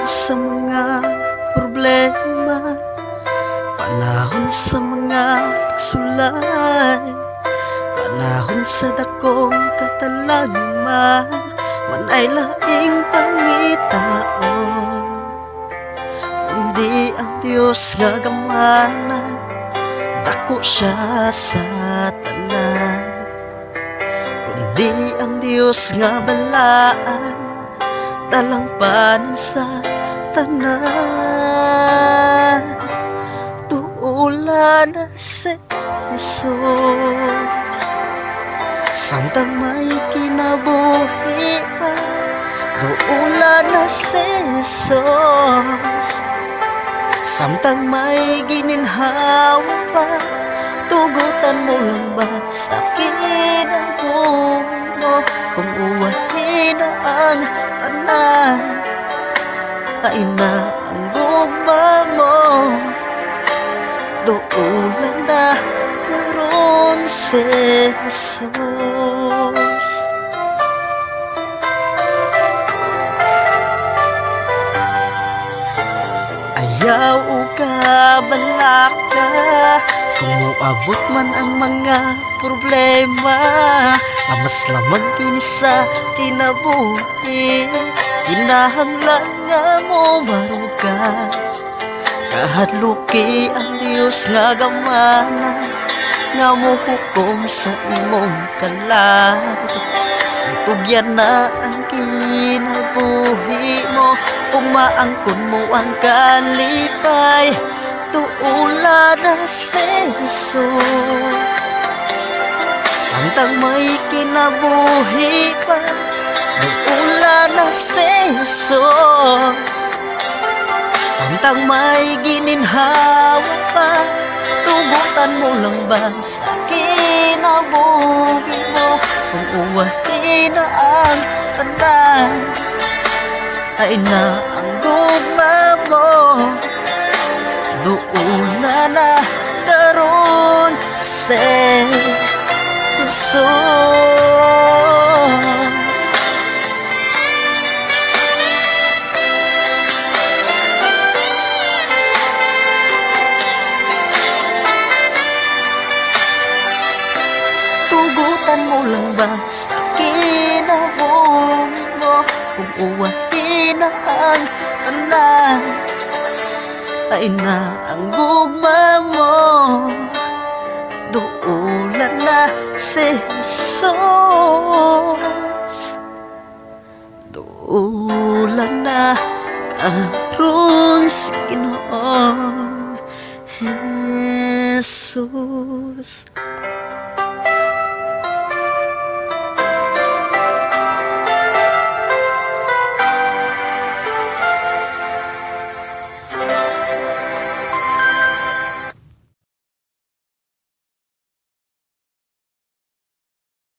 sa mga problema, panahon sa mga pagsulay, panahon sa dakong katalagman, man ay laing pangitaon, kundi ang Diyos nga gamanan, dako siya sa tanan. Kundi ang Diyos nga balaan, dalang panan sa tanan. Tuulan na si Jesus, samtang may kinabuhi pa. Tuulan na si Jesus, samtang may gininhawa pa. Tugutan mo lang ba sa kinabuhi mo, kung uwahin na ang tanan, ay na ang gugma mo. Tuulan na karon si Jesus. Ayaw o kabalaka, kung muabot man ang mga problema, amas lamang kini sa kinabuhi. Kinahanglan nga mo maruga, kahadluki ang Diyos nga gamanan, nga muhukom sa imong kalag. Itugyan na ang kinabuhi mo, kung maangkon mo ang kalipay. Tuulan na si Jesus, samtang may kinabuhi pa. Tuulan na si Jesus, samtang may gininhawa pa. Tugutan mo lang ba sa kinabuhi mo, kung uwahin na ang tanan, ay na ang gugma mo. Tuulan na karon si Jesus. Tugutan mo lang ba sa kinabuhi mo, kung uwahin na ang tanan, ay na ang gugma mo. Tuulan na si Jesus, tuulan na karon si Ginoong Jesus.